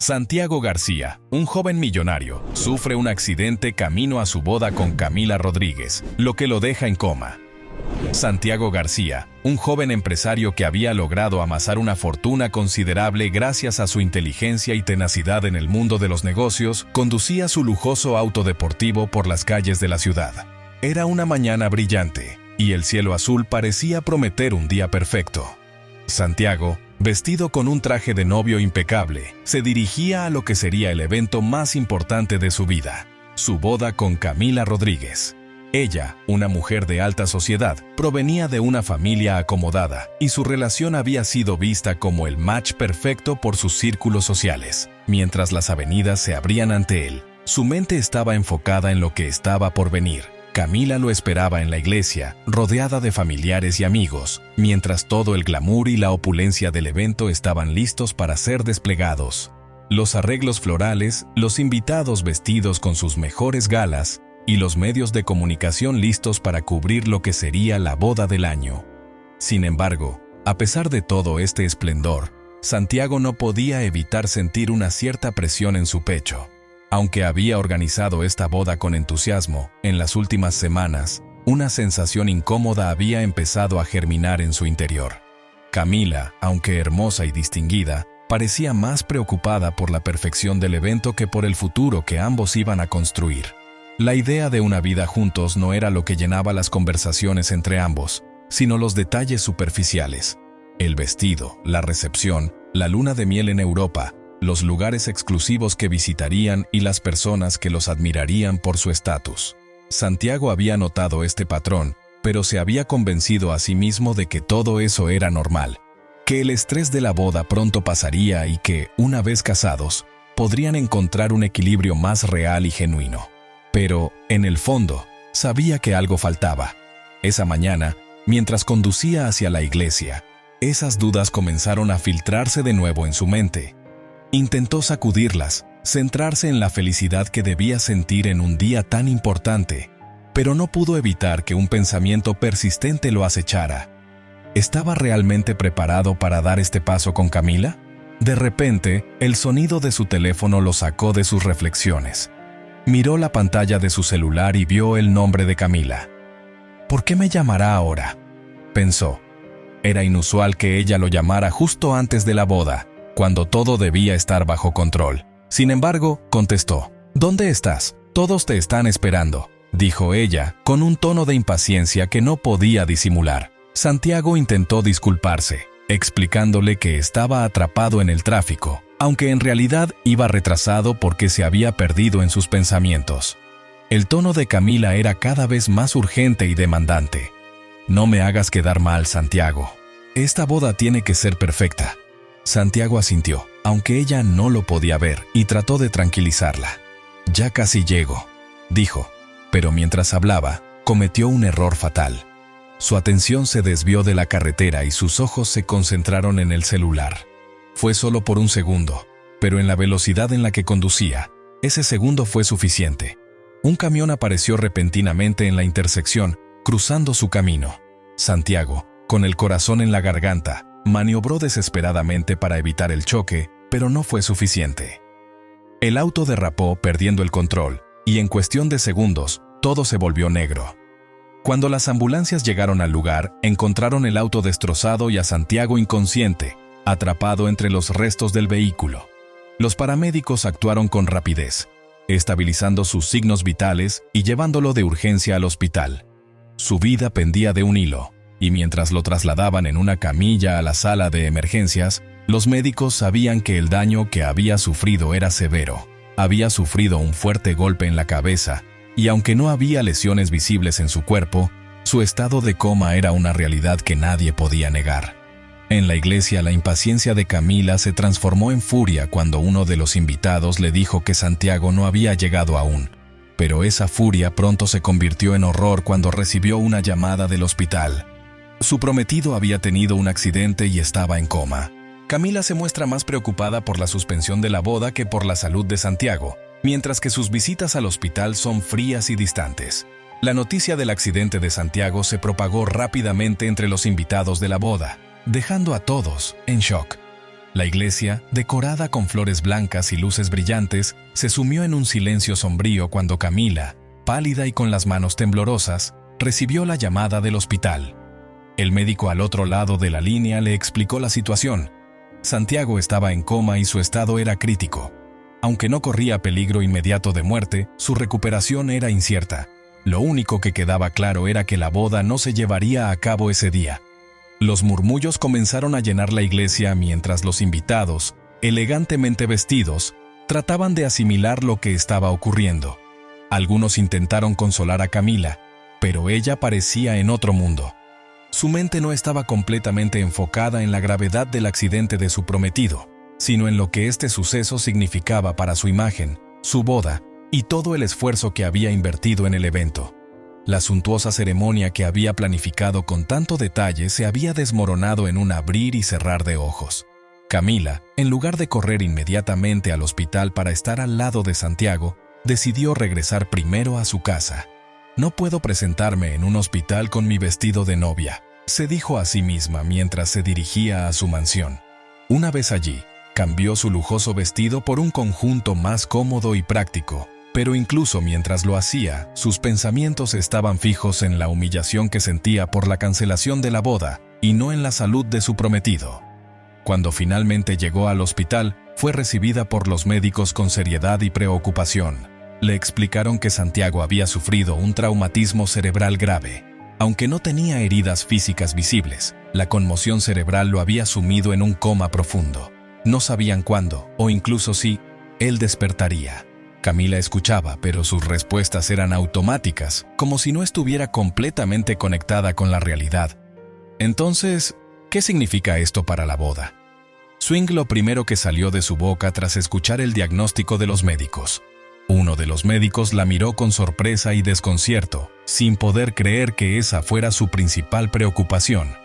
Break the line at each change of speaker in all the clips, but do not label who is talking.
Santiago García, un joven millonario, sufre un accidente camino a su boda con Camila Rodríguez, lo que lo deja en coma. Santiago García, un joven empresario que había logrado amasar una fortuna considerable gracias a su inteligencia y tenacidad en el mundo de los negocios, conducía su lujoso auto deportivo por las calles de la ciudad. Era una mañana brillante, y el cielo azul parecía prometer un día perfecto. Santiago, vestido con un traje de novio impecable, se dirigía a lo que sería el evento más importante de su vida, su boda con Camila Rodríguez. Ella, una mujer de alta sociedad, provenía de una familia acomodada y su relación había sido vista como el match perfecto por sus círculos sociales. Mientras las avenidas se abrían ante él, su mente estaba enfocada en lo que estaba por venir. Camila lo esperaba en la iglesia, rodeada de familiares y amigos, mientras todo el glamour y la opulencia del evento estaban listos para ser desplegados. Los arreglos florales, los invitados vestidos con sus mejores galas y los medios de comunicación listos para cubrir lo que sería la boda del año. Sin embargo, a pesar de todo este esplendor, Santiago no podía evitar sentir una cierta presión en su pecho. Aunque había organizado esta boda con entusiasmo, en las últimas semanas, una sensación incómoda había empezado a germinar en su interior. Camila, aunque hermosa y distinguida, parecía más preocupada por la perfección del evento que por el futuro que ambos iban a construir. La idea de una vida juntos no era lo que llenaba las conversaciones entre ambos, sino los detalles superficiales. El vestido, la recepción, la luna de miel en Europa, los lugares exclusivos que visitarían y las personas que los admirarían por su estatus. Santiago había notado este patrón, pero se había convencido a sí mismo de que todo eso era normal, que el estrés de la boda pronto pasaría y que, una vez casados, podrían encontrar un equilibrio más real y genuino. Pero, en el fondo, sabía que algo faltaba. Esa mañana, mientras conducía hacia la iglesia, esas dudas comenzaron a filtrarse de nuevo en su mente. Intentó sacudirlas, centrarse en la felicidad que debía sentir en un día tan importante, pero no pudo evitar que un pensamiento persistente lo acechara. ¿Estaba realmente preparado para dar este paso con Camila? De repente, el sonido de su teléfono lo sacó de sus reflexiones. Miró la pantalla de su celular y vio el nombre de Camila. ¿Por qué me llamará ahora?, pensó. Era inusual que ella lo llamara justo antes de la boda, cuando todo debía estar bajo control. Sin embargo, contestó. «¿Dónde estás? Todos te están esperando», dijo ella, con un tono de impaciencia que no podía disimular. Santiago intentó disculparse, explicándole que estaba atrapado en el tráfico, aunque en realidad iba retrasado porque se había perdido en sus pensamientos. El tono de Camila era cada vez más urgente y demandante. «No me hagas quedar mal, Santiago. Esta boda tiene que ser perfecta». Santiago asintió, aunque ella no lo podía ver, y trató de tranquilizarla. «Ya casi llego», dijo, pero mientras hablaba, cometió un error fatal. Su atención se desvió de la carretera y sus ojos se concentraron en el celular. Fue solo por un segundo, pero en la velocidad en la que conducía, ese segundo fue suficiente. Un camión apareció repentinamente en la intersección, cruzando su camino. Santiago, con el corazón en la garganta, maniobró desesperadamente para evitar el choque, pero no fue suficiente. El auto derrapó perdiendo el control, y en cuestión de segundos, todo se volvió negro. Cuando las ambulancias llegaron al lugar, encontraron el auto destrozado y a Santiago inconsciente, atrapado entre los restos del vehículo. Los paramédicos actuaron con rapidez, estabilizando sus signos vitales y llevándolo de urgencia al hospital. Su vida pendía de un hilo, y mientras lo trasladaban en una camilla a la sala de emergencias, los médicos sabían que el daño que había sufrido era severo. Había sufrido un fuerte golpe en la cabeza, y aunque no había lesiones visibles en su cuerpo, su estado de coma era una realidad que nadie podía negar. En la iglesia, la impaciencia de Camila se transformó en furia cuando uno de los invitados le dijo que Santiago no había llegado aún. Pero esa furia pronto se convirtió en horror cuando recibió una llamada del hospital. Su prometido había tenido un accidente y estaba en coma. Camila se muestra más preocupada por la suspensión de la boda que por la salud de Santiago, mientras que sus visitas al hospital son frías y distantes. La noticia del accidente de Santiago se propagó rápidamente entre los invitados de la boda, dejando a todos en shock. La iglesia, decorada con flores blancas y luces brillantes, se sumió en un silencio sombrío cuando Camila, pálida y con las manos temblorosas, recibió la llamada del hospital. El médico al otro lado de la línea le explicó la situación. Santiago estaba en coma y su estado era crítico. Aunque no corría peligro inmediato de muerte, su recuperación era incierta. Lo único que quedaba claro era que la boda no se llevaría a cabo ese día. Los murmullos comenzaron a llenar la iglesia mientras los invitados, elegantemente vestidos, trataban de asimilar lo que estaba ocurriendo. Algunos intentaron consolar a Camila, pero ella parecía en otro mundo. Su mente no estaba completamente enfocada en la gravedad del accidente de su prometido, sino en lo que este suceso significaba para su imagen, su boda y todo el esfuerzo que había invertido en el evento. La suntuosa ceremonia que había planificado con tanto detalle se había desmoronado en un abrir y cerrar de ojos. Camila, en lugar de correr inmediatamente al hospital para estar al lado de Santiago, decidió regresar primero a su casa. «No puedo presentarme en un hospital con mi vestido de novia», se dijo a sí misma mientras se dirigía a su mansión. Una vez allí, cambió su lujoso vestido por un conjunto más cómodo y práctico. Pero incluso mientras lo hacía, sus pensamientos estaban fijos en la humillación que sentía por la cancelación de la boda y no en la salud de su prometido. Cuando finalmente llegó al hospital, fue recibida por los médicos con seriedad y preocupación. Le explicaron que Santiago había sufrido un traumatismo cerebral grave. Aunque no tenía heridas físicas visibles, la conmoción cerebral lo había sumido en un coma profundo. No sabían cuándo, o incluso si, él despertaría. Camila escuchaba, pero sus respuestas eran automáticas, como si no estuviera completamente conectada con la realidad. Entonces, ¿qué significa esto para la boda? Swing lo primero que salió de su boca tras escuchar el diagnóstico de los médicos. Uno de los médicos la miró con sorpresa y desconcierto, sin poder creer que esa fuera su principal preocupación.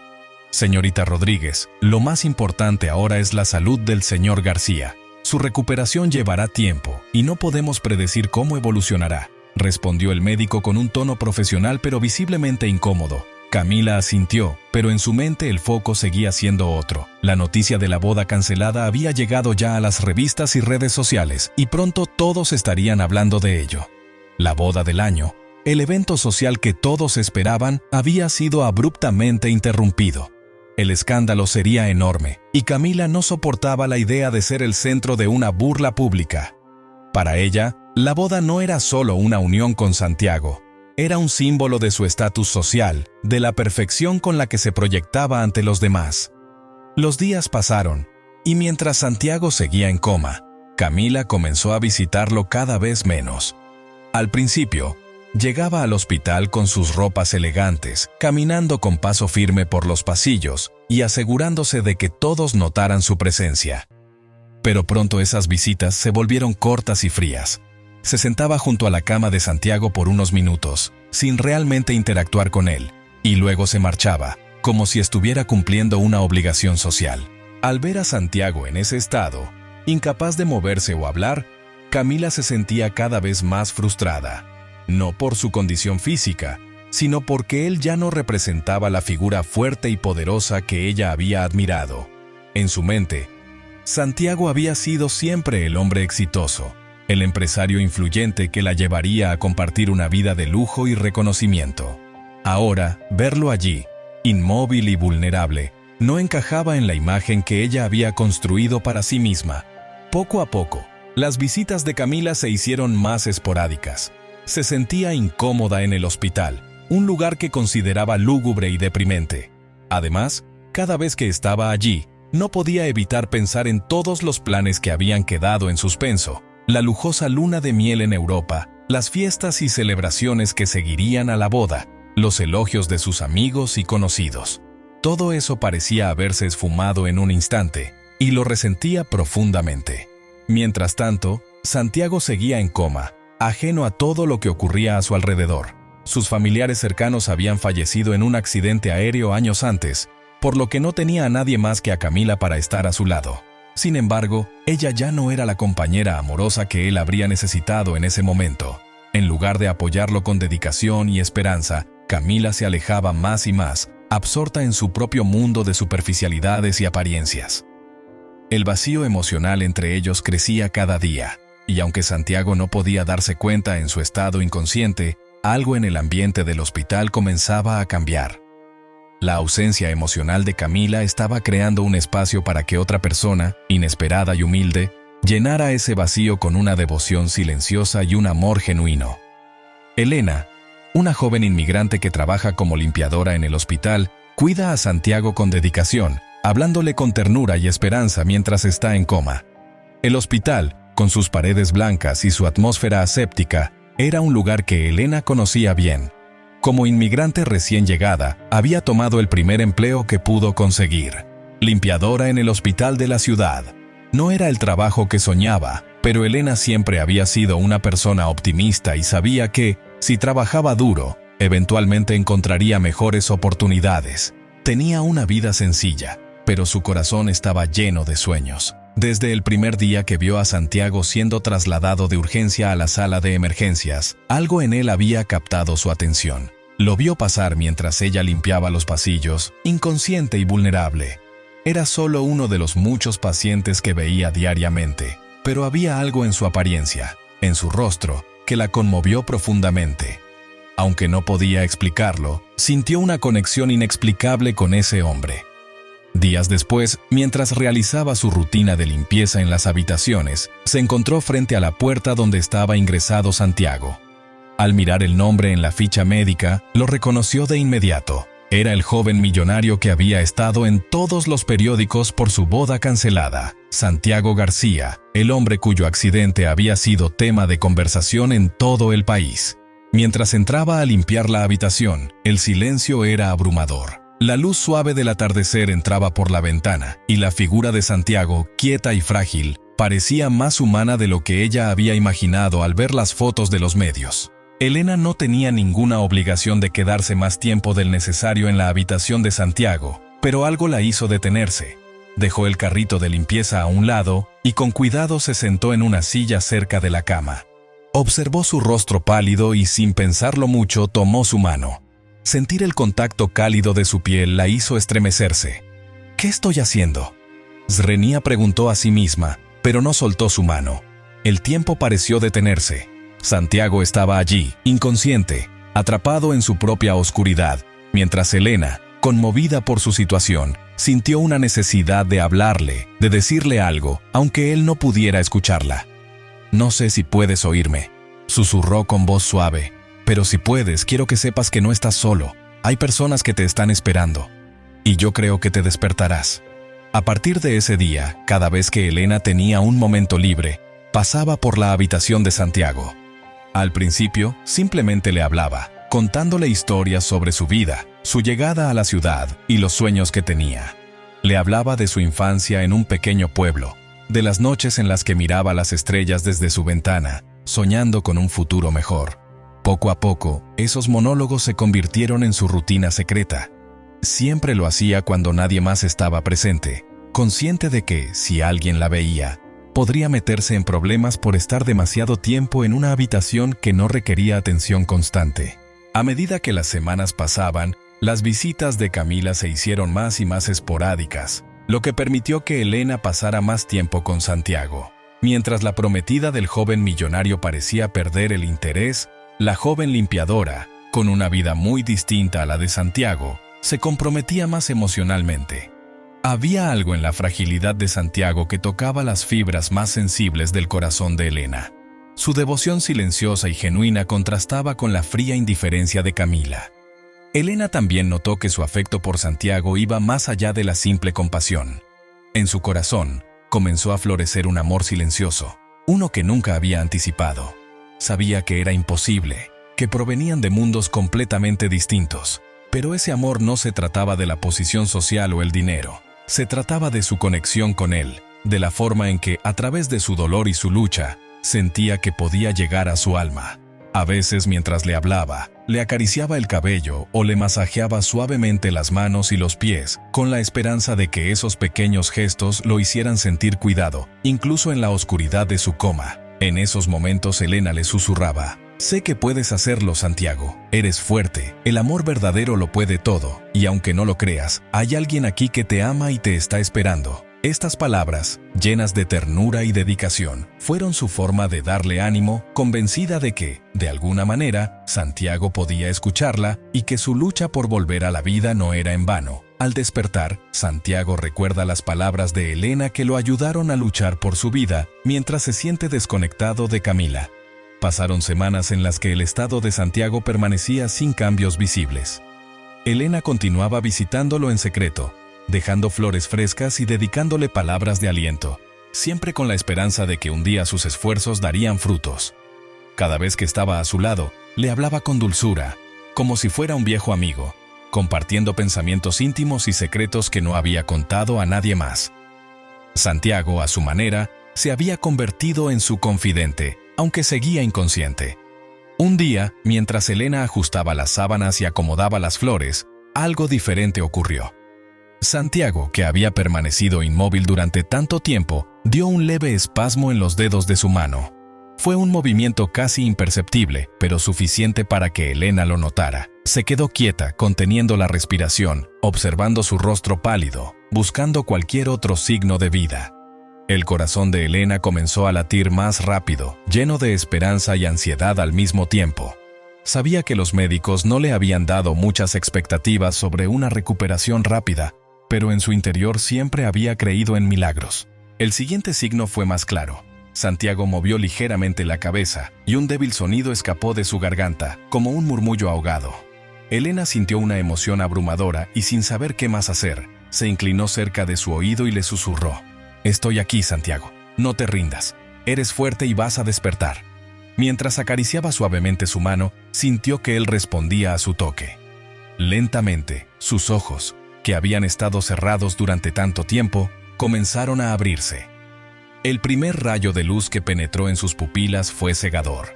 Señorita Rodríguez, lo más importante ahora es la salud del señor García. Su recuperación llevará tiempo y no podemos predecir cómo evolucionará, respondió el médico con un tono profesional pero visiblemente incómodo. Camila asintió, pero en su mente el foco seguía siendo otro. La noticia de la boda cancelada había llegado ya a las revistas y redes sociales y pronto todos estarían hablando de ello. La boda del año, el evento social que todos esperaban, había sido abruptamente interrumpido. El escándalo sería enorme, y Camila no soportaba la idea de ser el centro de una burla pública. Para ella, la boda no era solo una unión con Santiago, era un símbolo de su estatus social, de la perfección con la que se proyectaba ante los demás. Los días pasaron, y mientras Santiago seguía en coma, Camila comenzó a visitarlo cada vez menos. Al principio, llegaba al hospital con sus ropas elegantes, caminando con paso firme por los pasillos y asegurándose de que todos notaran su presencia. Pero pronto esas visitas se volvieron cortas y frías. Se sentaba junto a la cama de Santiago por unos minutos, sin realmente interactuar con él, y luego se marchaba, como si estuviera cumpliendo una obligación social. Al ver a Santiago en ese estado, incapaz de moverse o hablar, Camila se sentía cada vez más frustrada. No por su condición física, sino porque él ya no representaba la figura fuerte y poderosa que ella había admirado. En su mente, Santiago había sido siempre el hombre exitoso, el empresario influyente que la llevaría a compartir una vida de lujo y reconocimiento. Ahora, verlo allí, inmóvil y vulnerable, no encajaba en la imagen que ella había construido para sí misma. Poco a poco, las visitas de Camila se hicieron más esporádicas. Se sentía incómoda en el hospital, un lugar que consideraba lúgubre y deprimente. Además, cada vez que estaba allí, no podía evitar pensar en todos los planes que habían quedado en suspenso, la lujosa luna de miel en Europa, las fiestas y celebraciones que seguirían a la boda, los elogios de sus amigos y conocidos. Todo eso parecía haberse esfumado en un instante, y lo resentía profundamente. Mientras tanto, Santiago seguía en coma, ajeno a todo lo que ocurría a su alrededor. Sus familiares cercanos habían fallecido en un accidente aéreo años antes, por lo que no tenía a nadie más que a Camila para estar a su lado. Sin embargo, ella ya no era la compañera amorosa que él habría necesitado en ese momento. En lugar de apoyarlo con dedicación y esperanza, Camila se alejaba más y más, absorta en su propio mundo de superficialidades y apariencias. El vacío emocional entre ellos crecía cada día, y aunque Santiago no podía darse cuenta en su estado inconsciente, algo en el ambiente del hospital comenzaba a cambiar. La ausencia emocional de Camila estaba creando un espacio para que otra persona, inesperada y humilde, llenara ese vacío con una devoción silenciosa y un amor genuino. Elena, una joven inmigrante que trabaja como limpiadora en el hospital, cuida a Santiago con dedicación, hablándole con ternura y esperanza mientras está en coma. El hospital, con sus paredes blancas y su atmósfera aséptica, era un lugar que Elena conocía bien. Como inmigrante recién llegada, había tomado el primer empleo que pudo conseguir: limpiadora en el hospital de la ciudad. No era el trabajo que soñaba, pero Elena siempre había sido una persona optimista y sabía que, si trabajaba duro, eventualmente encontraría mejores oportunidades. Tenía una vida sencilla, pero su corazón estaba lleno de sueños. Desde el primer día que vio a Santiago siendo trasladado de urgencia a la sala de emergencias, algo en él había captado su atención. Lo vio pasar mientras ella limpiaba los pasillos, inconsciente y vulnerable. Era solo uno de los muchos pacientes que veía diariamente, pero había algo en su apariencia, en su rostro, que la conmovió profundamente. Aunque no podía explicarlo, sintió una conexión inexplicable con ese hombre. Días después, mientras realizaba su rutina de limpieza en las habitaciones, se encontró frente a la puerta donde estaba ingresado Santiago. Al mirar el nombre en la ficha médica, lo reconoció de inmediato. Era el joven millonario que había estado en todos los periódicos por su boda cancelada. Santiago García, el hombre cuyo accidente había sido tema de conversación en todo el país. Mientras entraba a limpiar la habitación, el silencio era abrumador. La luz suave del atardecer entraba por la ventana, y la figura de Santiago, quieta y frágil, parecía más humana de lo que ella había imaginado al ver las fotos de los medios. Elena no tenía ninguna obligación de quedarse más tiempo del necesario en la habitación de Santiago, pero algo la hizo detenerse. Dejó el carrito de limpieza a un lado y con cuidado se sentó en una silla cerca de la cama. Observó su rostro pálido y sin pensarlo mucho tomó su mano. Sentir el contacto cálido de su piel la hizo estremecerse. ¿Qué estoy haciendo?, Zrenia preguntó a sí misma, pero no soltó su mano. El tiempo pareció detenerse. Santiago estaba allí, inconsciente, atrapado en su propia oscuridad, mientras Elena, conmovida por su situación, sintió una necesidad de hablarle, de decirle algo, aunque él no pudiera escucharla. «No sé si puedes oírme», susurró con voz suave, «pero si puedes, quiero que sepas que no estás solo. Hay personas que te están esperando. Y yo creo que te despertarás». A partir de ese día, cada vez que Elena tenía un momento libre, pasaba por la habitación de Santiago. Al principio, simplemente le hablaba, contándole historias sobre su vida, su llegada a la ciudad y los sueños que tenía. Le hablaba de su infancia en un pequeño pueblo, de las noches en las que miraba las estrellas desde su ventana, soñando con un futuro mejor. Poco a poco, esos monólogos se convirtieron en su rutina secreta. Siempre lo hacía cuando nadie más estaba presente, consciente de que, si alguien la veía, podría meterse en problemas por estar demasiado tiempo en una habitación que no requería atención constante. A medida que las semanas pasaban, las visitas de Camila se hicieron más y más esporádicas, lo que permitió que Elena pasara más tiempo con Santiago. Mientras la prometida del joven millonario parecía perder el interés, la joven limpiadora, con una vida muy distinta a la de Santiago, se comprometía más emocionalmente. Había algo en la fragilidad de Santiago que tocaba las fibras más sensibles del corazón de Elena. Su devoción silenciosa y genuina contrastaba con la fría indiferencia de Camila. Elena también notó que su afecto por Santiago iba más allá de la simple compasión. En su corazón, comenzó a florecer un amor silencioso, uno que nunca había anticipado. Sabía que era imposible, que provenían de mundos completamente distintos, pero ese amor no se trataba de la posición social o el dinero. Se trataba de su conexión con él, de la forma en que, a través de su dolor y su lucha, sentía que podía llegar a su alma. A veces, mientras le hablaba, le acariciaba el cabello o le masajeaba suavemente las manos y los pies, con la esperanza de que esos pequeños gestos lo hicieran sentir cuidado, incluso en la oscuridad de su coma. En esos momentos Elena le susurraba: «Sé que puedes hacerlo, Santiago. Eres fuerte. El amor verdadero lo puede todo. Y aunque no lo creas, hay alguien aquí que te ama y te está esperando». Estas palabras, llenas de ternura y dedicación, fueron su forma de darle ánimo, convencida de que, de alguna manera, Santiago podía escucharla y que su lucha por volver a la vida no era en vano. Al despertar, Santiago recuerda las palabras de Elena que lo ayudaron a luchar por su vida mientras se siente desconectado de Camila. Pasaron semanas en las que el estado de Santiago permanecía sin cambios visibles. Elena continuaba visitándolo en secreto, dejando flores frescas y dedicándole palabras de aliento, siempre con la esperanza de que un día sus esfuerzos darían frutos. Cada vez que estaba a su lado, le hablaba con dulzura, como si fuera un viejo amigo, compartiendo pensamientos íntimos y secretos que no había contado a nadie más. Santiago, a su manera, se había convertido en su confidente, aunque seguía inconsciente. Un día, mientras Elena ajustaba las sábanas y acomodaba las flores, algo diferente ocurrió. Santiago, que había permanecido inmóvil durante tanto tiempo, dio un leve espasmo en los dedos de su mano. Fue un movimiento casi imperceptible, pero suficiente para que Elena lo notara. Se quedó quieta, conteniendo la respiración, observando su rostro pálido, buscando cualquier otro signo de vida. El corazón de Elena comenzó a latir más rápido, lleno de esperanza y ansiedad al mismo tiempo. Sabía que los médicos no le habían dado muchas expectativas sobre una recuperación rápida, pero en su interior siempre había creído en milagros. El siguiente signo fue más claro. Santiago movió ligeramente la cabeza y un débil sonido escapó de su garganta, como un murmullo ahogado. Elena sintió una emoción abrumadora y sin saber qué más hacer, se inclinó cerca de su oído y le susurró: «Estoy aquí, Santiago. No te rindas. Eres fuerte y vas a despertar». Mientras acariciaba suavemente su mano, sintió que él respondía a su toque. Lentamente, sus ojos, que habían estado cerrados durante tanto tiempo, comenzaron a abrirse. El primer rayo de luz que penetró en sus pupilas fue cegador.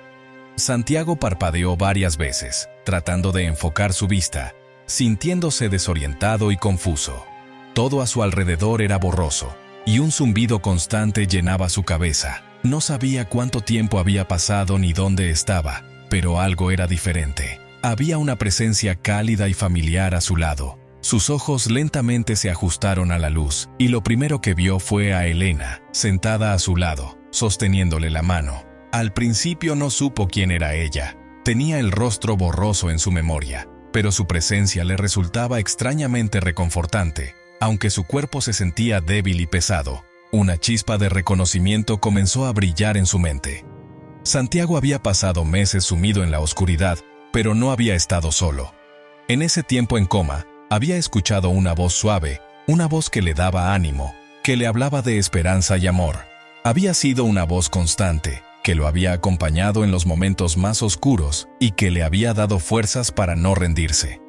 Santiago parpadeó varias veces, tratando de enfocar su vista, sintiéndose desorientado y confuso. Todo a su alrededor era borroso, y un zumbido constante llenaba su cabeza. No sabía cuánto tiempo había pasado ni dónde estaba, pero algo era diferente. Había una presencia cálida y familiar a su lado. Sus ojos lentamente se ajustaron a la luz, y lo primero que vio fue a Elena, sentada a su lado, sosteniéndole la mano. Al principio no supo quién era ella. Tenía el rostro borroso en su memoria, pero su presencia le resultaba extrañamente reconfortante, aunque su cuerpo se sentía débil y pesado. Una chispa de reconocimiento comenzó a brillar en su mente. Santiago había pasado meses sumido en la oscuridad, pero no había estado solo. En ese tiempo en coma, había escuchado una voz suave, una voz que le daba ánimo, que le hablaba de esperanza y amor. Había sido una voz constante, que lo había acompañado en los momentos más oscuros y que le había dado fuerzas para no rendirse.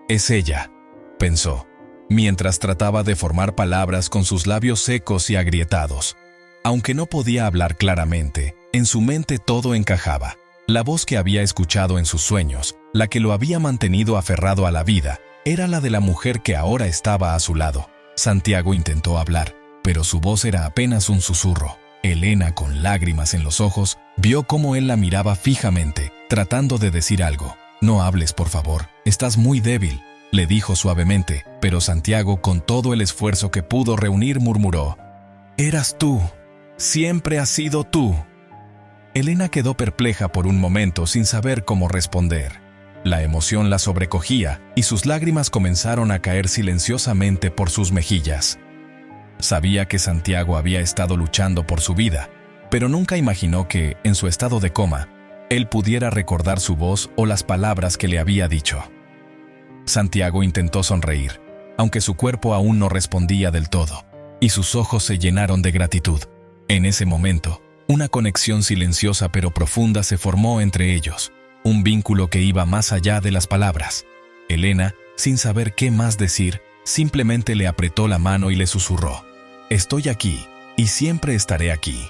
«Es ella», pensó, mientras trataba de formar palabras con sus labios secos y agrietados. Aunque no podía hablar claramente, en su mente todo encajaba. La voz que había escuchado en sus sueños, la que lo había mantenido aferrado a la vida, era la de la mujer que ahora estaba a su lado. Santiago intentó hablar, pero su voz era apenas un susurro. Elena, con lágrimas en los ojos, vio cómo él la miraba fijamente, tratando de decir algo. «No hables, por favor. Estás muy débil», le dijo suavemente, pero Santiago, con todo el esfuerzo que pudo reunir, murmuró: «Eras tú. Siempre has sido tú». Elena quedó perpleja por un momento sin saber cómo responder. La emoción la sobrecogía y sus lágrimas comenzaron a caer silenciosamente por sus mejillas. Sabía que Santiago había estado luchando por su vida, pero nunca imaginó que, en su estado de coma, él pudiera recordar su voz o las palabras que le había dicho. Santiago intentó sonreír, aunque su cuerpo aún no respondía del todo, y sus ojos se llenaron de gratitud. En ese momento, una conexión silenciosa pero profunda se formó entre ellos. Un vínculo que iba más allá de las palabras. Elena, sin saber qué más decir, simplemente le apretó la mano y le susurró: «Estoy aquí, y siempre estaré aquí».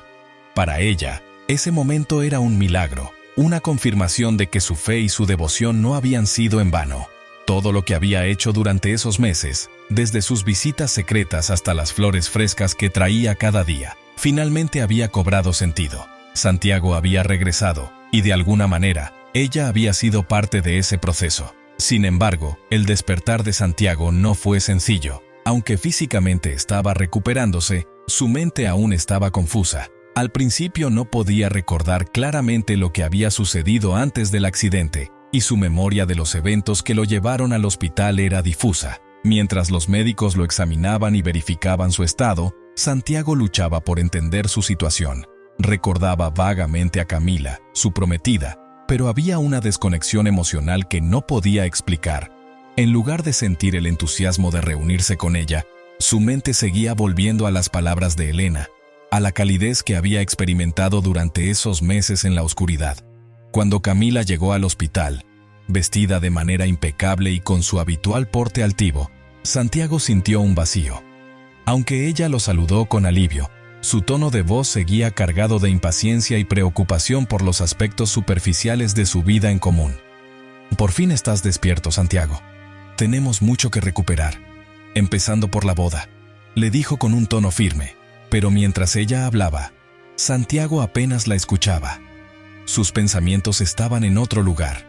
Para ella, ese momento era un milagro, una confirmación de que su fe y su devoción no habían sido en vano. Todo lo que había hecho durante esos meses, desde sus visitas secretas hasta las flores frescas que traía cada día, finalmente había cobrado sentido. Santiago había regresado, y de alguna manera, ella había sido parte de ese proceso. Sin embargo, el despertar de Santiago no fue sencillo. Aunque físicamente estaba recuperándose, su mente aún estaba confusa. Al principio no podía recordar claramente lo que había sucedido antes del accidente, y su memoria de los eventos que lo llevaron al hospital era difusa. Mientras los médicos lo examinaban y verificaban su estado, Santiago luchaba por entender su situación. Recordaba vagamente a Camila, su prometida, pero había una desconexión emocional que no podía explicar. En lugar de sentir el entusiasmo de reunirse con ella, su mente seguía volviendo a las palabras de Elena, a la calidez que había experimentado durante esos meses en la oscuridad. Cuando Camila llegó al hospital, vestida de manera impecable y con su habitual porte altivo, Santiago sintió un vacío. Aunque ella lo saludó con alivio, su tono de voz seguía cargado de impaciencia y preocupación por los aspectos superficiales de su vida en común. «Por fin estás despierto, Santiago. Tenemos mucho que recuperar, empezando por la boda», le dijo con un tono firme, pero mientras ella hablaba, Santiago apenas la escuchaba. Sus pensamientos estaban en otro lugar.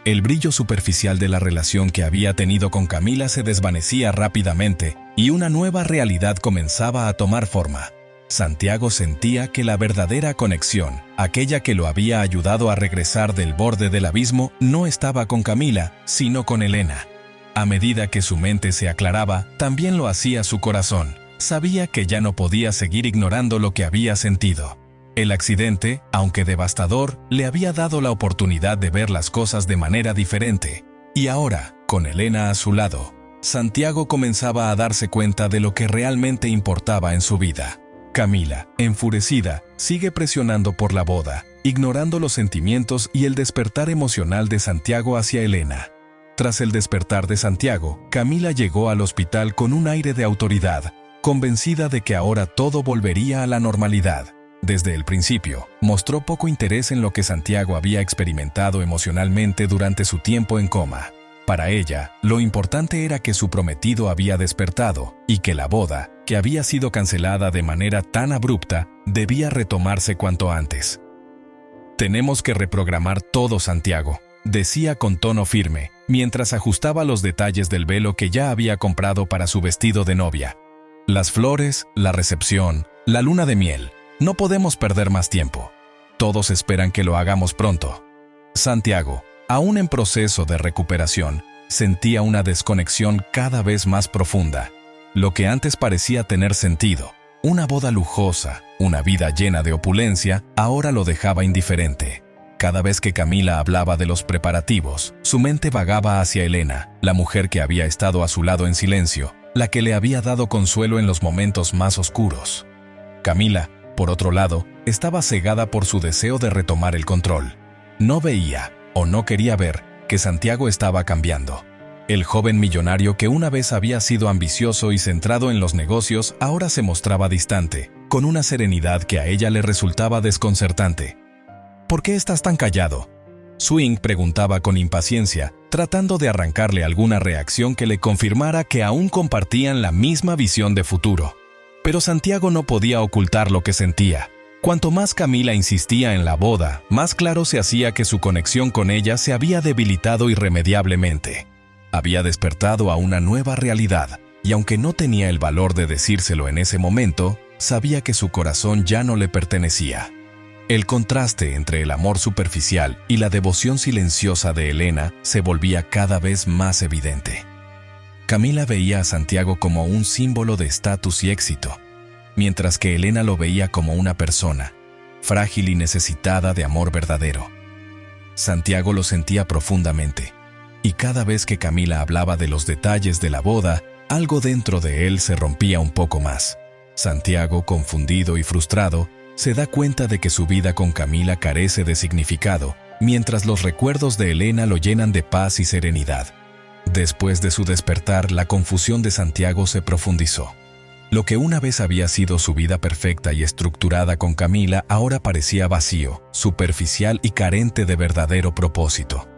El brillo superficial de la relación que había tenido con Camila se desvanecía rápidamente y una nueva realidad comenzaba a tomar forma. Santiago sentía que la verdadera conexión, aquella que lo había ayudado a regresar del borde del abismo, no estaba con Camila, sino con Elena. A medida que su mente se aclaraba, también lo hacía su corazón. Sabía que ya no podía seguir ignorando lo que había sentido. El accidente, aunque devastador, le había dado la oportunidad de ver las cosas de manera diferente. Y ahora, con Elena a su lado, Santiago comenzaba a darse cuenta de lo que realmente importaba en su vida. Camila, enfurecida, sigue presionando por la boda, ignorando los sentimientos y el despertar emocional de Santiago hacia Elena. Tras el despertar de Santiago, Camila llegó al hospital con un aire de autoridad, convencida de que ahora todo volvería a la normalidad. Desde el principio, mostró poco interés en lo que Santiago había experimentado emocionalmente durante su tiempo en coma. Para ella, lo importante era que su prometido había despertado y que la boda, que había sido cancelada de manera tan abrupta, debía retomarse cuanto antes. «Tenemos que reprogramar todo, Santiago», decía con tono firme, mientras ajustaba los detalles del velo que ya había comprado para su vestido de novia. «Las flores, la recepción, la luna de miel. No podemos perder más tiempo. Todos esperan que lo hagamos pronto». Santiago, aún en proceso de recuperación, sentía una desconexión cada vez más profunda. Lo que antes parecía tener sentido, una boda lujosa, una vida llena de opulencia, ahora lo dejaba indiferente. Cada vez que Camila hablaba de los preparativos, su mente vagaba hacia Elena, la mujer que había estado a su lado en silencio, la que le había dado consuelo en los momentos más oscuros. Camila, por otro lado, estaba cegada por su deseo de retomar el control. No veía, o no quería ver, que Santiago estaba cambiando. El joven millonario que una vez había sido ambicioso y centrado en los negocios ahora se mostraba distante, con una serenidad que a ella le resultaba desconcertante. «¿Por qué estás tan callado?», Swing preguntaba con impaciencia, tratando de arrancarle alguna reacción que le confirmara que aún compartían la misma visión de futuro. Pero Santiago no podía ocultar lo que sentía. Cuanto más Camila insistía en la boda, más claro se hacía que su conexión con ella se había debilitado irremediablemente. Había despertado a una nueva realidad, y aunque no tenía el valor de decírselo en ese momento, sabía que su corazón ya no le pertenecía. El contraste entre el amor superficial y la devoción silenciosa de Elena se volvía cada vez más evidente. Camila veía a Santiago como un símbolo de estatus y éxito, mientras que Elena lo veía como una persona, frágil y necesitada de amor verdadero. Santiago lo sentía profundamente, y cada vez que Camila hablaba de los detalles de la boda, algo dentro de él se rompía un poco más. Santiago, confundido y frustrado, se da cuenta de que su vida con Camila carece de significado, mientras los recuerdos de Elena lo llenan de paz y serenidad. Después de su despertar, la confusión de Santiago se profundizó. Lo que una vez había sido su vida perfecta y estructurada con Camila ahora parecía vacío, superficial y carente de verdadero propósito.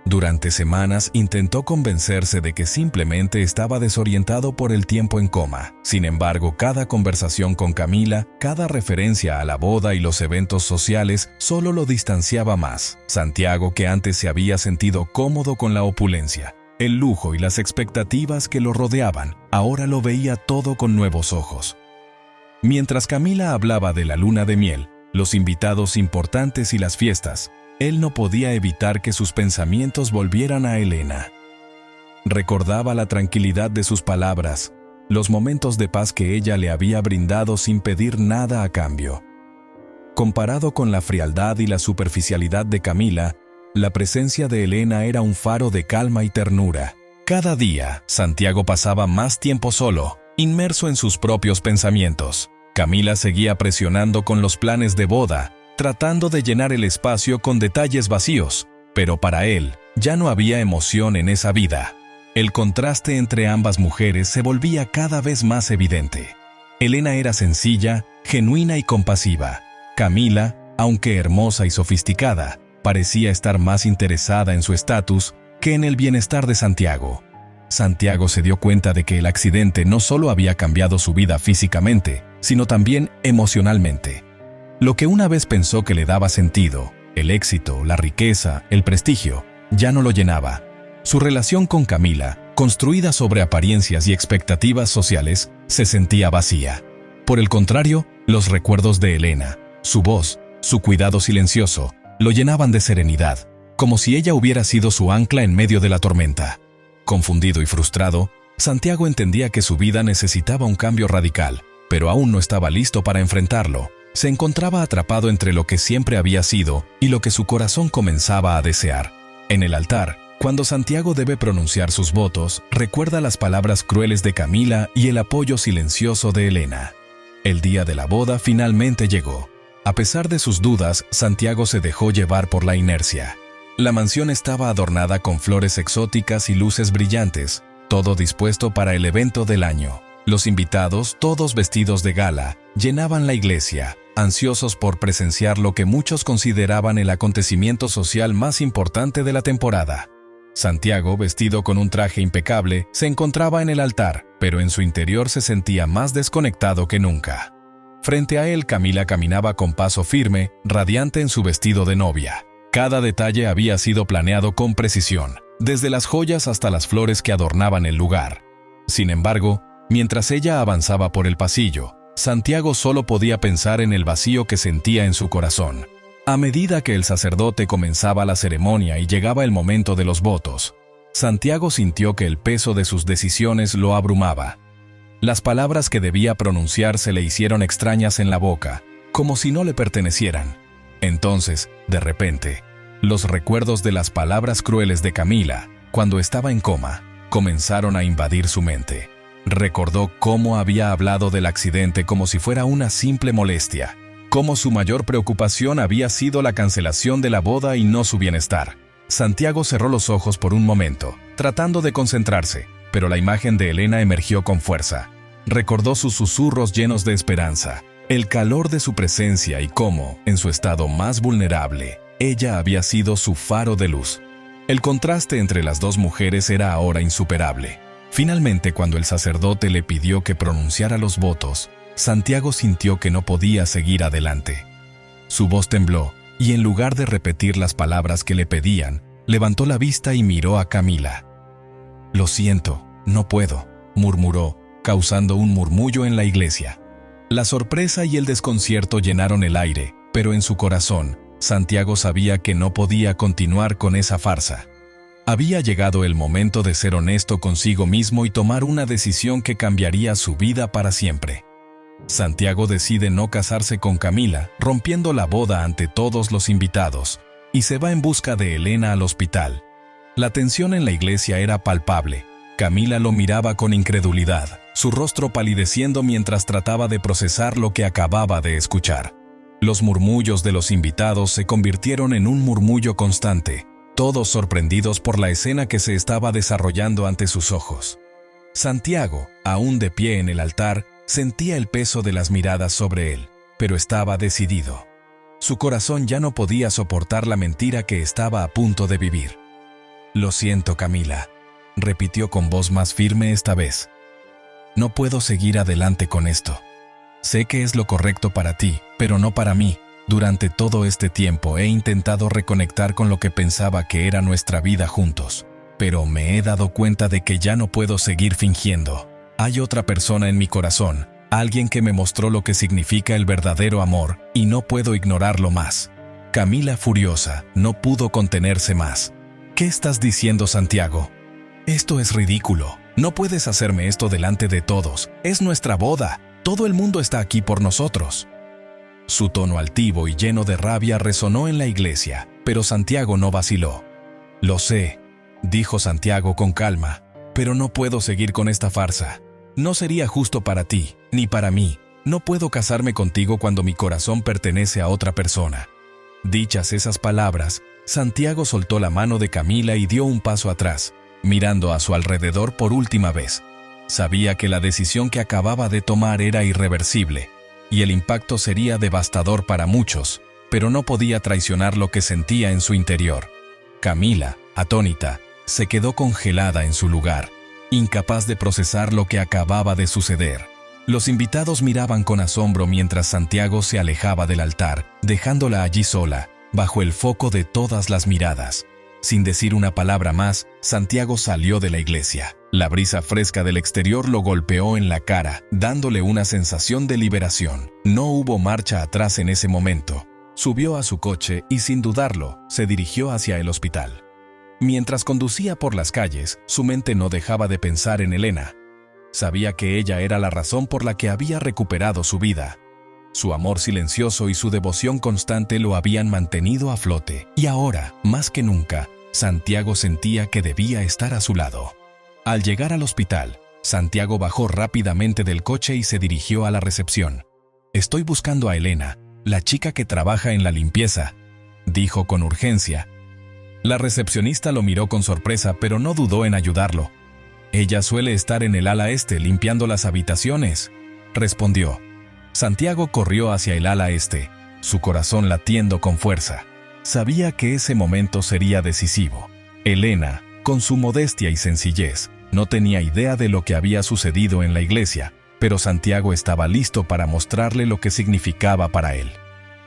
Durante semanas intentó convencerse de que simplemente estaba desorientado por el tiempo en coma. Sin embargo, cada conversación con Camila, cada referencia a la boda y los eventos sociales solo lo distanciaba más. Santiago, que antes se había sentido cómodo con la opulencia, el lujo y las expectativas que lo rodeaban, ahora lo veía todo con nuevos ojos. Mientras Camila hablaba de la luna de miel, los invitados importantes y las fiestas, él no podía evitar que sus pensamientos volvieran a Elena. Recordaba la tranquilidad de sus palabras, los momentos de paz que ella le había brindado sin pedir nada a cambio. Comparado con la frialdad y la superficialidad de Camila, la presencia de Elena era un faro de calma y ternura. Cada día, Santiago pasaba más tiempo solo, inmerso en sus propios pensamientos. Camila seguía presionando con los planes de boda, tratando de llenar el espacio con detalles vacíos, pero para él, ya no había emoción en esa vida. El contraste entre ambas mujeres se volvía cada vez más evidente. Elena era sencilla, genuina y compasiva. Camila, aunque hermosa y sofisticada, parecía estar más interesada en su estatus que en el bienestar de Santiago. Santiago se dio cuenta de que el accidente no solo había cambiado su vida físicamente, sino también emocionalmente. Lo que una vez pensó que le daba sentido, el éxito, la riqueza, el prestigio, ya no lo llenaba. Su relación con Camila, construida sobre apariencias y expectativas sociales, se sentía vacía. Por el contrario, los recuerdos de Elena, su voz, su cuidado silencioso, lo llenaban de serenidad, como si ella hubiera sido su ancla en medio de la tormenta. Confundido y frustrado, Santiago entendía que su vida necesitaba un cambio radical, pero aún no estaba listo para enfrentarlo. Se encontraba atrapado entre lo que siempre había sido y lo que su corazón comenzaba a desear. En el altar, cuando Santiago debe pronunciar sus votos, recuerda las palabras crueles de Camila y el apoyo silencioso de Elena. El día de la boda finalmente llegó. A pesar de sus dudas, Santiago se dejó llevar por la inercia. La mansión estaba adornada con flores exóticas y luces brillantes, todo dispuesto para el evento del año. Los invitados, todos vestidos de gala, llenaban la iglesia, ansiosos por presenciar lo que muchos consideraban el acontecimiento social más importante de la temporada. Santiago, vestido con un traje impecable, se encontraba en el altar, pero en su interior se sentía más desconectado que nunca. Frente a él, Camila caminaba con paso firme, radiante en su vestido de novia. Cada detalle había sido planeado con precisión, desde las joyas hasta las flores que adornaban el lugar. Sin embargo, mientras ella avanzaba por el pasillo, Santiago solo podía pensar en el vacío que sentía en su corazón. A medida que el sacerdote comenzaba la ceremonia y llegaba el momento de los votos, Santiago sintió que el peso de sus decisiones lo abrumaba. Las palabras que debía pronunciar se le hicieron extrañas en la boca, como si no le pertenecieran. Entonces, de repente, los recuerdos de las palabras crueles de Camila, cuando estaba en coma, comenzaron a invadir su mente. Recordó cómo había hablado del accidente como si fuera una simple molestia, cómo su mayor preocupación había sido la cancelación de la boda y no su bienestar. Santiago cerró los ojos por un momento, tratando de concentrarse, pero la imagen de Elena emergió con fuerza. Recordó sus susurros llenos de esperanza, el calor de su presencia y cómo, en su estado más vulnerable, ella había sido su faro de luz. El contraste entre las dos mujeres era ahora insuperable. Finalmente, cuando el sacerdote le pidió que pronunciara los votos, Santiago sintió que no podía seguir adelante. Su voz tembló, y en lugar de repetir las palabras que le pedían, levantó la vista y miró a Camila. «Lo siento, no puedo», murmuró, causando un murmullo en la iglesia. La sorpresa y el desconcierto llenaron el aire, pero en su corazón, Santiago sabía que no podía continuar con esa farsa. Había llegado el momento de ser honesto consigo mismo y tomar una decisión que cambiaría su vida para siempre. Santiago decide no casarse con Camila, rompiendo la boda ante todos los invitados, y se va en busca de Elena al hospital. La tensión en la iglesia era palpable. Camila lo miraba con incredulidad, su rostro palideciendo mientras trataba de procesar lo que acababa de escuchar. Los murmullos de los invitados se convirtieron en un murmullo constante, todos sorprendidos por la escena que se estaba desarrollando ante sus ojos. Santiago, aún de pie en el altar, sentía el peso de las miradas sobre él, pero estaba decidido. Su corazón ya no podía soportar la mentira que estaba a punto de vivir. «Lo siento, Camila», repitió con voz más firme esta vez. «No puedo seguir adelante con esto. Sé que es lo correcto para ti, pero no para mí. Durante todo este tiempo he intentado reconectar con lo que pensaba que era nuestra vida juntos. pero me he dado cuenta de que ya no puedo seguir fingiendo. Hay otra persona en mi corazón, alguien que me mostró lo que significa el verdadero amor, y no puedo ignorarlo más. Camila, furiosa, no pudo contenerse más. ¿Qué estás diciendo, Santiago? Esto es ridículo. No puedes hacerme esto delante de todos. Es nuestra boda. Todo el mundo está aquí por nosotros. Su tono altivo y lleno de rabia resonó en la iglesia, pero Santiago no vaciló. Lo sé, dijo Santiago con calma, pero no puedo seguir con esta farsa. No sería justo para ti, ni para mí. No puedo casarme contigo cuando mi corazón pertenece a otra persona. Dichas esas palabras, Santiago soltó la mano de Camila y dio un paso atrás, mirando a su alrededor por última vez. Sabía que la decisión que acababa de tomar era irreversible, y el impacto sería devastador para muchos, pero no podía traicionar lo que sentía en su interior. Camila, atónita, se quedó congelada en su lugar, incapaz de procesar lo que acababa de suceder. Los invitados miraban con asombro mientras Santiago se alejaba del altar, dejándola allí sola, bajo el foco de todas las miradas. Sin decir una palabra más, Santiago salió de la iglesia. La brisa fresca del exterior lo golpeó en la cara, dándole una sensación de liberación. No hubo marcha atrás en ese momento. Subió a su coche y, sin dudarlo, se dirigió hacia el hospital. Mientras conducía por las calles, su mente no dejaba de pensar en Elena. Sabía que ella era la razón por la que había recuperado su vida. Su amor silencioso y su devoción constante lo habían mantenido a flote, y ahora, más que nunca, Santiago sentía que debía estar a su lado. Al llegar al hospital, Santiago bajó rápidamente del coche y se dirigió a la recepción. «Estoy buscando a Elena, la chica que trabaja en la limpieza», dijo con urgencia. La recepcionista lo miró con sorpresa, pero no dudó en ayudarlo. «Ella suele estar en el ala este limpiando las habitaciones», respondió. Santiago corrió hacia el ala este, su corazón latiendo con fuerza. Sabía que ese momento sería decisivo. Elena, con su modestia y sencillez, no tenía idea de lo que había sucedido en la iglesia, pero Santiago estaba listo para mostrarle lo que significaba para él.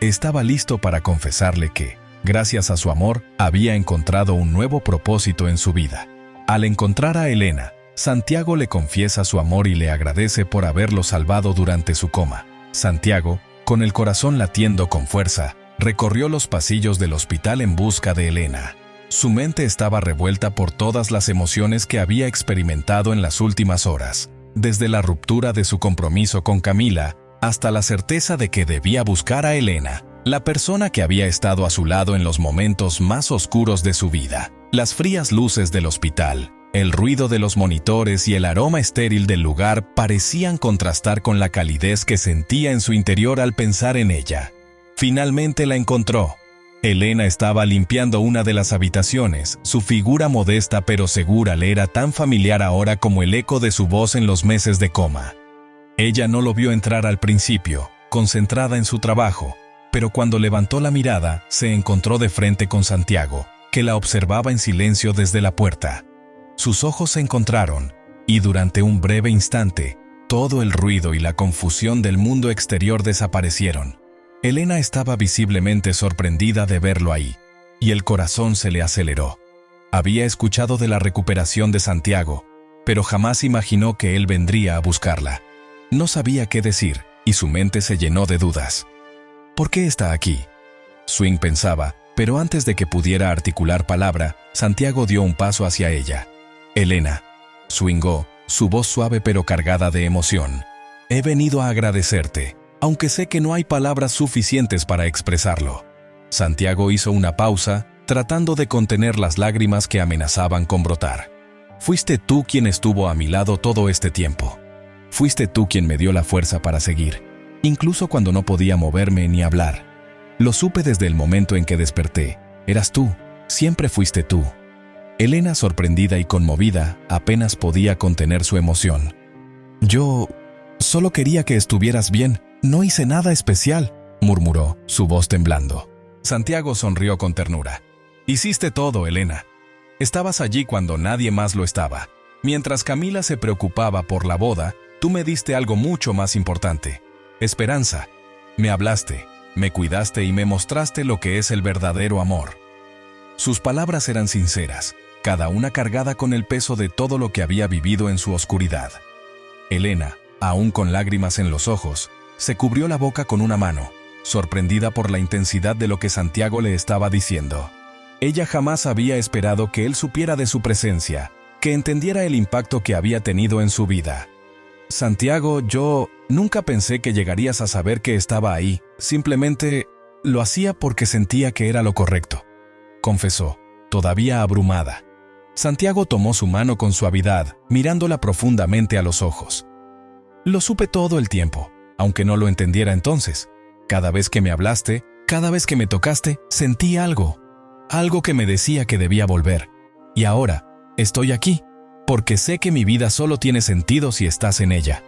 Estaba listo para confesarle que, gracias a su amor, había encontrado un nuevo propósito en su vida. Al encontrar a Elena, Santiago le confiesa su amor y le agradece por haberlo salvado durante su coma. Santiago, con el corazón latiendo con fuerza, recorrió los pasillos del hospital en busca de Elena. Su mente estaba revuelta por todas las emociones que había experimentado en las últimas horas, desde la ruptura de su compromiso con Camila hasta la certeza de que debía buscar a Elena, la persona que había estado a su lado en los momentos más oscuros de su vida. Las frías luces del hospital, el ruido de los monitores y el aroma estéril del lugar parecían contrastar con la calidez que sentía en su interior al pensar en ella. Finalmente la encontró. Elena estaba limpiando una de las habitaciones. Su figura modesta pero segura le era tan familiar ahora como el eco de su voz en los meses de coma. Ella no lo vio entrar al principio, concentrada en su trabajo, pero cuando levantó la mirada, se encontró de frente con Santiago, que la observaba en silencio desde la puerta. Sus ojos se encontraron, y durante un breve instante, todo el ruido y la confusión del mundo exterior desaparecieron. Elena estaba visiblemente sorprendida de verlo ahí, y el corazón se le aceleró. Había escuchado de la recuperación de Santiago, pero jamás imaginó que él vendría a buscarla. No sabía qué decir, y su mente se llenó de dudas. ¿Por qué está aquí?, Swing pensaba, pero antes de que pudiera articular palabra, Santiago dio un paso hacia ella. «Elena», swingó, su voz suave pero cargada de emoción. «He venido a agradecerte, aunque sé que no hay palabras suficientes para expresarlo». Santiago hizo una pausa, tratando de contener las lágrimas que amenazaban con brotar. «Fuiste tú quien estuvo a mi lado todo este tiempo. Fuiste tú quien me dio la fuerza para seguir, incluso cuando no podía moverme ni hablar. Lo supe desde el momento en que desperté. Eras tú, siempre fuiste tú». Elena, sorprendida y conmovida, apenas podía contener su emoción. «Yo solo quería que estuvieras bien. No hice nada especial», murmuró, su voz temblando. Santiago sonrió con ternura. «Hiciste todo, Elena. Estabas allí cuando nadie más lo estaba. Mientras Camila se preocupaba por la boda, tú me diste algo mucho más importante: esperanza. Me hablaste, me cuidaste y me mostraste lo que es el verdadero amor». Sus palabras eran sinceras, cada una cargada con el peso de todo lo que había vivido en su oscuridad. Elena, aún con lágrimas en los ojos, se cubrió la boca con una mano, sorprendida por la intensidad de lo que Santiago le estaba diciendo. Ella jamás había esperado que él supiera de su presencia, que entendiera el impacto que había tenido en su vida. Santiago, yo nunca pensé que llegarías a saber que estaba ahí, simplemente lo hacía porque sentía que era lo correcto, confesó, todavía abrumada. Santiago tomó su mano con suavidad, mirándola profundamente a los ojos. Lo supe todo el tiempo, aunque no lo entendiera entonces. Cada vez que me hablaste, cada vez que me tocaste, sentí algo que me decía que debía volver. Y ahora, estoy aquí, porque sé que mi vida solo tiene sentido si estás en ella.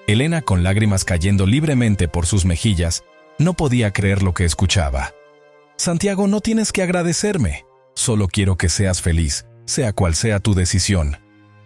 Elena, con lágrimas cayendo libremente por sus mejillas, no podía creer lo que escuchaba. Santiago, no tienes que agradecerme. Solo quiero que seas feliz, sea cual sea tu decisión,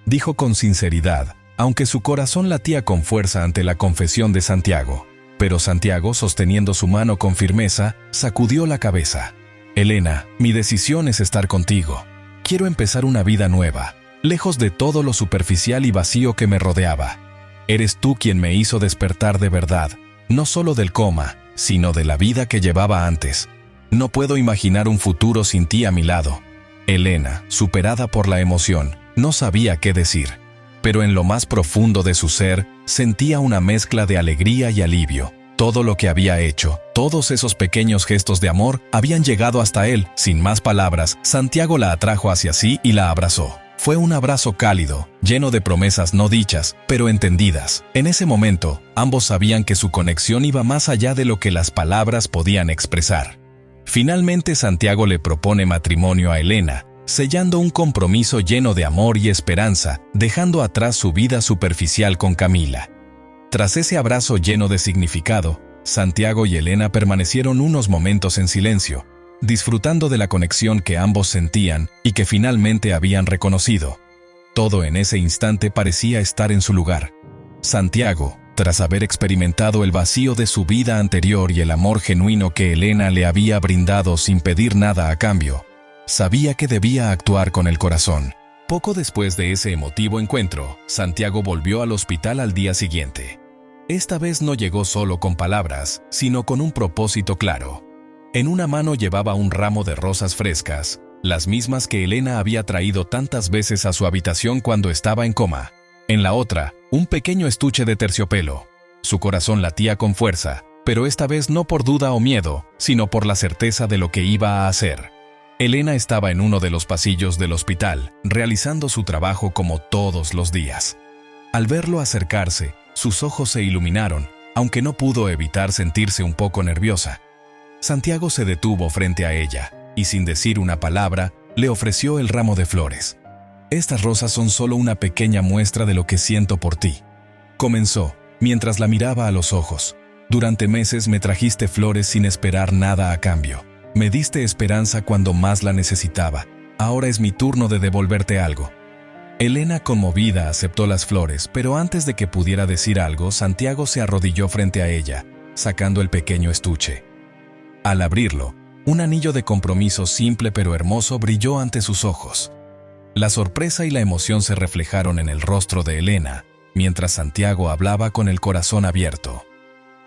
dijo con sinceridad, aunque su corazón latía con fuerza ante la confesión de Santiago. Pero Santiago, sosteniendo su mano con firmeza, sacudió la cabeza. Elena, mi decisión es estar contigo. Quiero empezar una vida nueva, lejos de todo lo superficial y vacío que me rodeaba. Eres tú quien me hizo despertar de verdad, no solo del coma, sino de la vida que llevaba antes. No puedo imaginar un futuro sin ti a mi lado. Elena, superada por la emoción, no sabía qué decir, pero en lo más profundo de su ser, sentía una mezcla de alegría y alivio. Todo lo que había hecho, todos esos pequeños gestos de amor, habían llegado hasta él. Sin más palabras, Santiago la atrajo hacia sí y la abrazó. Fue un abrazo cálido, lleno de promesas no dichas, pero entendidas. En ese momento, ambos sabían que su conexión iba más allá de lo que las palabras podían expresar. Finalmente, Santiago le propone matrimonio a Elena, sellando un compromiso lleno de amor y esperanza, dejando atrás su vida superficial con Camila. Tras ese abrazo lleno de significado, Santiago y Elena permanecieron unos momentos en silencio, disfrutando de la conexión que ambos sentían y que finalmente habían reconocido. Todo en ese instante parecía estar en su lugar. Santiago, tras haber experimentado el vacío de su vida anterior y el amor genuino que Elena le había brindado sin pedir nada a cambio, sabía que debía actuar con el corazón. Poco después de ese emotivo encuentro, Santiago volvió al hospital al día siguiente. Esta vez no llegó solo con palabras, sino con un propósito claro. En una mano llevaba un ramo de rosas frescas, las mismas que Elena había traído tantas veces a su habitación cuando estaba en coma. En la otra, un pequeño estuche de terciopelo. Su corazón latía con fuerza, pero esta vez no por duda o miedo, sino por la certeza de lo que iba a hacer. Elena estaba en uno de los pasillos del hospital, realizando su trabajo como todos los días. Al verlo acercarse, sus ojos se iluminaron, aunque no pudo evitar sentirse un poco nerviosa. Santiago se detuvo frente a ella, y sin decir una palabra, le ofreció el ramo de flores. «Estas rosas son solo una pequeña muestra de lo que siento por ti», comenzó, mientras la miraba a los ojos. «Durante meses me trajiste flores sin esperar nada a cambio. Me diste esperanza cuando más la necesitaba. Ahora es mi turno de devolverte algo». Elena, conmovida, aceptó las flores, pero antes de que pudiera decir algo, Santiago se arrodilló frente a ella, sacando el pequeño estuche. Al abrirlo, un anillo de compromiso simple pero hermoso brilló ante sus ojos. La sorpresa y la emoción se reflejaron en el rostro de Elena, mientras Santiago hablaba con el corazón abierto.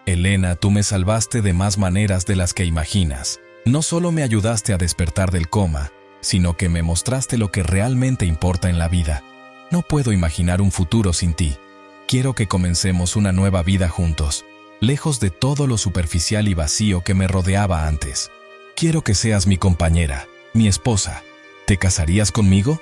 «Elena, tú me salvaste de más maneras de las que imaginas. No solo me ayudaste a despertar del coma, sino que me mostraste lo que realmente importa en la vida. No puedo imaginar un futuro sin ti. Quiero que comencemos una nueva vida juntos, lejos de todo lo superficial y vacío que me rodeaba antes. Quiero que seas mi compañera, mi esposa. ¿Te casarías conmigo?».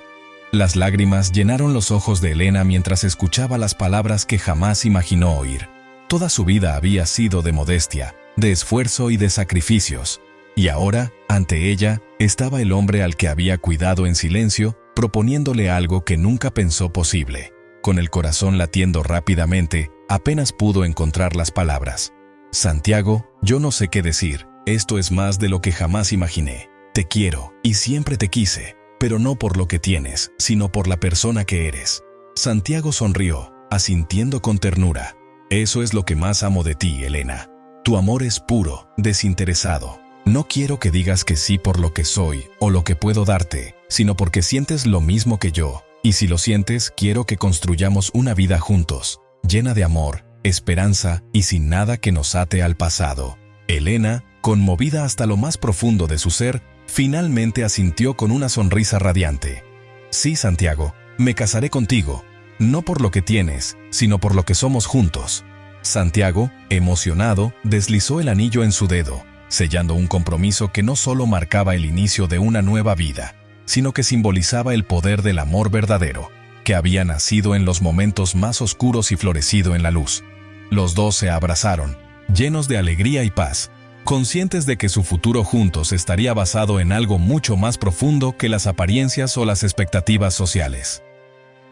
Las lágrimas llenaron los ojos de Elena mientras escuchaba las palabras que jamás imaginó oír. Toda su vida había sido de modestia, de esfuerzo y de sacrificios. Y ahora, ante ella, estaba el hombre al que había cuidado en silencio, proponiéndole algo que nunca pensó posible. Con el corazón latiendo rápidamente, apenas pudo encontrar las palabras. «Santiago, yo no sé qué decir. Esto es más de lo que jamás imaginé. Te quiero, y siempre te quise, pero no por lo que tienes, sino por la persona que eres». Santiago sonrió, asintiendo con ternura. «Eso es lo que más amo de ti, Elena. Tu amor es puro, desinteresado. No quiero que digas que sí por lo que soy o lo que puedo darte, sino porque sientes lo mismo que yo. Y si lo sientes, quiero que construyamos una vida juntos, llena de amor, esperanza y sin nada que nos ate al pasado. Elena, conmovida hasta lo más profundo de su ser, finalmente asintió con una sonrisa radiante. Sí, Santiago, me casaré contigo, no por lo que tienes, sino por lo que somos juntos. Santiago, emocionado, deslizó el anillo en su dedo, sellando un compromiso que no solo marcaba el inicio de una nueva vida, sino que simbolizaba el poder del amor verdadero, que había nacido en los momentos más oscuros y florecido en la luz. Los dos se abrazaron, llenos de alegría y paz, conscientes de que su futuro juntos estaría basado en algo mucho más profundo que las apariencias o las expectativas sociales.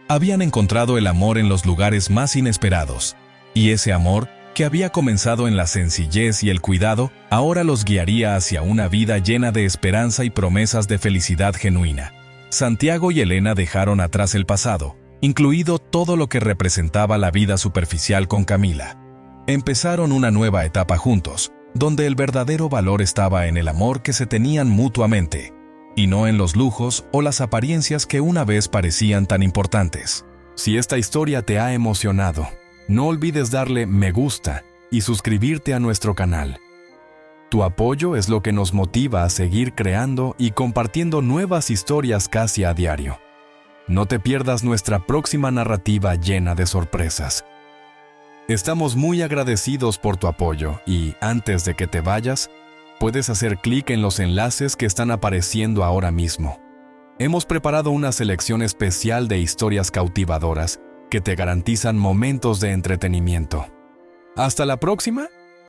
Habían encontrado el amor en los lugares más inesperados, y ese amor, que había comenzado en la sencillez y el cuidado, ahora los guiaría hacia una vida llena de esperanza y promesas de felicidad genuina. Santiago y Elena dejaron atrás el pasado, incluido todo lo que representaba la vida superficial con Camila. Empezaron una nueva etapa juntos, donde el verdadero valor estaba en el amor que se tenían mutuamente, y no en los lujos o las apariencias que una vez parecían tan importantes.
Si esta historia te ha emocionado, no olvides darle me gusta y suscribirte a nuestro canal. Tu apoyo es lo que nos motiva a seguir creando y compartiendo nuevas historias casi a diario. No te pierdas nuestra próxima narrativa llena de sorpresas. Estamos muy agradecidos por tu apoyo y, antes de que te vayas, puedes hacer clic en los enlaces que están apareciendo ahora mismo. Hemos preparado una selección especial de historias cautivadoras que te garantizan momentos de entretenimiento. Hasta la próxima